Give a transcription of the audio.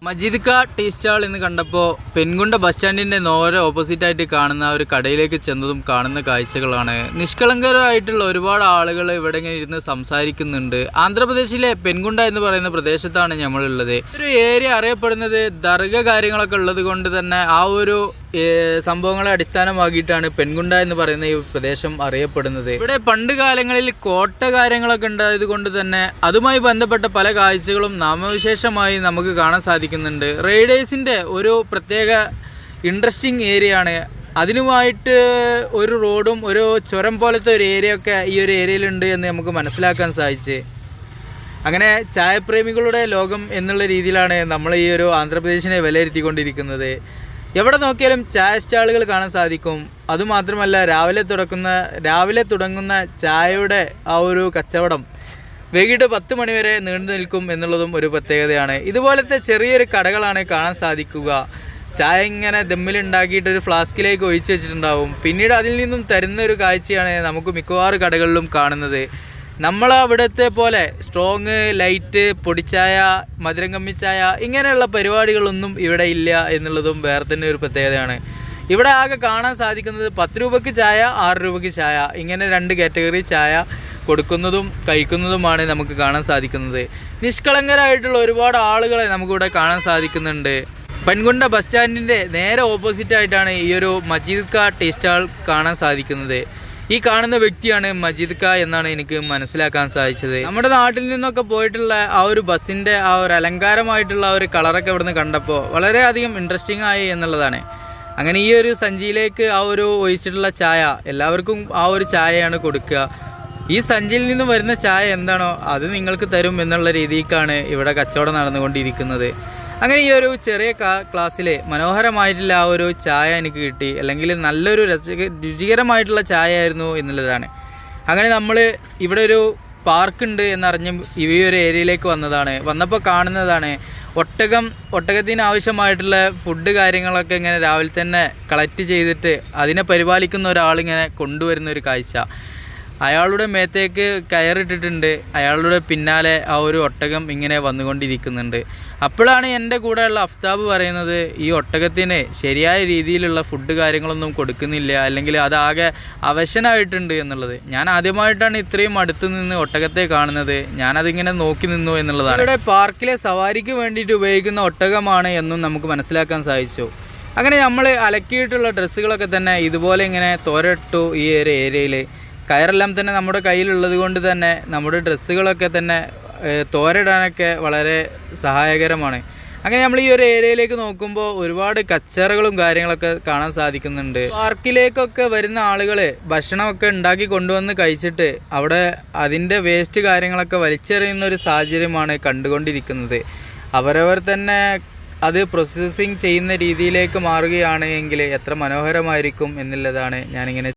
മജീദ് ക tea stall എന്ന് കണ്ടപ്പോൾ പെൻകുണ്ട ബസ് സ്റ്റാൻഡിൻ്റെ നേരെ ഓപ്പോസിറ്റായിട്ട് കാണുന്ന ഒരു കടയിലേക്ക് ചെന്നതും കാണുന്ന കാഴ്ചകളാണ്. നിഷ്കളങ്കരായിട്ടുള്ള ഒരുപാട് ആളുകൾ ഇവിടെ ഇങ്ങനെ ഇരുന്ന് സംസാരിക്കുന്നുണ്ട്. ആന്ധ്രാപ്രദേശിലെ പെൻകുണ്ട എന്ന് പറയുന്ന പ്രദേശത്താണ് നമ്മളുള്ളത്. ഒരു ഏരിയ അറിയപ്പെടുന്നത് ദർഗ കാര്യങ്ങളൊക്കെ ഉള്ളത് കൊണ്ട് തന്നെ ആ ഒരു സംഭവങ്ങളെ അടിസ്ഥാനമാക്കിയിട്ടാണ് പെൻകുണ്ട എന്ന് പറയുന്ന ഈ പ്രദേശം അറിയപ്പെടുന്നത്. ഇവിടെ പണ്ട് കാലങ്ങളിൽ കോട്ട കാര്യങ്ങളൊക്കെ ഉണ്ടായത് കൊണ്ട് തന്നെ അതുമായി ബന്ധപ്പെട്ട പല കാഴ്ചകളും നാമവിശേഷമായി നമുക്ക് കാണാൻ സാധിക്കുന്നുണ്ട്. റൈഡേഴ്സിൻ്റെ ഒരു പ്രത്യേക ഇൻട്രസ്റ്റിംഗ് ഏരിയ ആണ്. അതിനുമായിട്ട് ഒരു റോഡും ഒരു ചുരം പോലത്തെ ഒരു ഏരിയ ഒക്കെ ഈ ഒരു ഏരിയയിലുണ്ട് എന്ന് നമുക്ക് മനസ്സിലാക്കാൻ സാധിച്ച്. അങ്ങനെ ചായപ്രേമികളുടെ ലോകം എന്നുള്ള രീതിയിലാണ് നമ്മൾ ഈ ഒരു ആന്ധ്രാപ്രദേശിനെ വിലയിരുത്തിക്കൊണ്ടിരിക്കുന്നത്. എവിടെ നോക്കിയാലും ചായ സ്റ്റാളുകൾ കാണാൻ സാധിക്കും. അതുമാത്രമല്ല രാവിലെ തുടങ്ങുന്ന ചായയുടെ ആ ഒരു കച്ചവടം വൈകിട്ട് 10 മണി വരെ നീണ്ടു നിൽക്കും എന്നുള്ളതും ഒരു പ്രത്യേകതയാണ്. ഇതുപോലത്തെ ചെറിയൊരു കടകളാണ് കാണാൻ സാധിക്കുക. ചായ ഇങ്ങനെ ദമ്മിലുണ്ടാക്കിയിട്ട് ഒരു ഫ്ലാസ്കിലേക്ക് ഒഴിച്ച് വെച്ചിട്ടുണ്ടാവും. പിന്നീട് അതിൽ നിന്നും തരുന്ന ഒരു കാഴ്ചയാണ് നമുക്ക് മിക്കവാറും കടകളിലും കാണുന്നത്. നമ്മളവിടുത്തെ പോലെ സ്ട്രോങ്, ലൈറ്റ്, പൊടിച്ചായ, മധുരം കമ്മിച്ചായ ഇങ്ങനെയുള്ള പരിപാടികളൊന്നും ഇവിടെ ഇല്ല എന്നുള്ളതും വേറെ തന്നെ ഒരു പ്രത്യേകതയാണ്. ഇവിടെ ആകെ കാണാൻ സാധിക്കുന്നത് 10 രൂപയ്ക്ക് ചായ, 6 രൂപയ്ക്ക് ചായ, ഇങ്ങനെ 2 കാറ്റഗറി ചായ കൊടുക്കുന്നതും കഴിക്കുന്നതുമാണ് നമുക്ക് കാണാൻ സാധിക്കുന്നത്. നിഷ്കളങ്കരായിട്ടുള്ള ഒരുപാട് ആളുകളെ നമുക്കിവിടെ കാണാൻ സാധിക്കുന്നുണ്ട്. പെൻകുണ്ട ബസ് സ്റ്റാൻഡിൻ്റെ നേരെ ഓപ്പോസിറ്റായിട്ടാണ് ഈ ഒരു മജീദ് ക ടീ സ്റ്റാൾ കാണാൻ സാധിക്കുന്നത്. ഈ കാണുന്ന വ്യക്തിയാണ് മജീദ് ക എന്നാണ് എനിക്ക് മനസ്സിലാക്കാൻ സാധിച്ചത്. നമ്മുടെ നാട്ടിൽ നിന്നൊക്കെ പോയിട്ടുള്ള ആ ഒരു ബസ്സിൻ്റെ ആ ഒരു അലങ്കാരമായിട്ടുള്ള ഒരു കളറൊക്കെ ഇവിടുന്ന് കണ്ടപ്പോൾ വളരെയധികം ഇൻട്രസ്റ്റിംഗ് ആയി എന്നുള്ളതാണ്. അങ്ങനെ ഈ ഒരു സഞ്ചിയിലേക്ക് ആ ഒരു ഒഴിച്ചിട്ടുള്ള ചായ എല്ലാവർക്കും ആ ഒരു ചായയാണ് കൊടുക്കുക. ഈ സഞ്ചിയിൽ നിന്ന് വരുന്ന ചായ എന്താണോ അത് നിങ്ങൾക്ക് തരും എന്നുള്ള രീതിക്കാണ് ഇവിടെ കച്ചവടം നടന്നുകൊണ്ടിരിക്കുന്നത്. അങ്ങനെ ഈ ഒരു ചെറിയ ക്ലാസ്സിൽ മനോഹരമായിട്ടുള്ള ആ ഒരു ചായ എനിക്ക് കിട്ടി. അല്ലെങ്കിൽ നല്ലൊരു രുചികരമായിട്ടുള്ള ചായ ആയിരുന്നു എന്നുള്ളതാണ്. അങ്ങനെ നമ്മൾ ഇവിടെ ഒരു പാർക്കുണ്ട് എന്നറിഞ്ഞ് ഈ ഒരു ഏരിയയിലേക്ക് വന്നപ്പോൾ കാണുന്നതാണ് ഒട്ടകത്തിന് ആവശ്യമായിട്ടുള്ള ഫുഡ് കാര്യങ്ങളൊക്കെ ഇങ്ങനെ രാവിലെ തന്നെ കളക്ട് ചെയ്തിട്ട് അതിനെ പരിപാലിക്കുന്ന ഒരാളിങ്ങനെ കൊണ്ടുവരുന്ന ഒരു കാഴ്ച. അയാളുടെ മേത്തേക്ക് കയറിട്ടിട്ടുണ്ട്. അയാളുടെ പിന്നാലെ ആ ഒരു ഒട്ടകം ഇങ്ങനെ വന്നുകൊണ്ടിരിക്കുന്നുണ്ട്. അപ്പോഴാണ് എൻ്റെ കൂടെയുള്ള അഫ്താബ് പറയുന്നത് ഈ ഒട്ടകത്തിന് ശരിയായ രീതിയിലുള്ള ഫുഡ് കാര്യങ്ങളൊന്നും കൊടുക്കുന്നില്ല, അല്ലെങ്കിൽ അതാകെ അവശനായിട്ടുണ്ട് എന്നുള്ളത്. ഞാൻ ആദ്യമായിട്ടാണ് ഇത്രയും അടുത്ത് നിന്ന് ഒട്ടകത്തെ കാണുന്നത്. ഞാനതിങ്ങനെ നോക്കി നിന്നു എന്നുള്ളതാണ്. ഇവിടെ പാർക്കിലെ സവാരിക്ക് വേണ്ടിയിട്ട് ഉപയോഗിക്കുന്ന ഒട്ടകമാണ് എന്നും നമുക്ക് മനസ്സിലാക്കാൻ സാധിച്ചു. അങ്ങനെ നമ്മൾ അലക്കിയിട്ടുള്ള ഡ്രസ്സുകളൊക്കെ തന്നെ ഇതുപോലെ ഇങ്ങനെ തോരട്ടു. ഈ ഒരു ഏരിയയിൽ കയറെല്ലാം തന്നെ നമ്മുടെ കയ്യിലുള്ളത് കൊണ്ട് തന്നെ നമ്മുടെ ഡ്രസ്സുകളൊക്കെ തന്നെ തോരയിടാനൊക്കെ വളരെ സഹായകരമാണ്. അങ്ങനെ നമ്മൾ ഈ ഒരു ഏരിയയിലേക്ക് നോക്കുമ്പോൾ ഒരുപാട് കച്ചറകളും കാര്യങ്ങളൊക്കെ കാണാൻ സാധിക്കുന്നുണ്ട്. പാർക്കിലേക്കൊക്കെ വരുന്ന ആളുകൾ ഭക്ഷണമൊക്കെ ഉണ്ടാക്കി കൊണ്ടുവന്ന് കഴിച്ചിട്ട് അവിടെ അതിൻ്റെ വേസ്റ്റ് കാര്യങ്ങളൊക്കെ വലിച്ചെറിയുന്ന ഒരു സാഹചര്യമാണ് കണ്ടുകൊണ്ടിരിക്കുന്നത്. അവരവർ തന്നെ അത് പ്രോസസ്സിങ് ചെയ്യുന്ന രീതിയിലേക്ക് മാറുകയാണ് എങ്കിൽ എത്ര മനോഹരമായിരിക്കും എന്നുള്ളതാണ് ഞാനിങ്ങനെ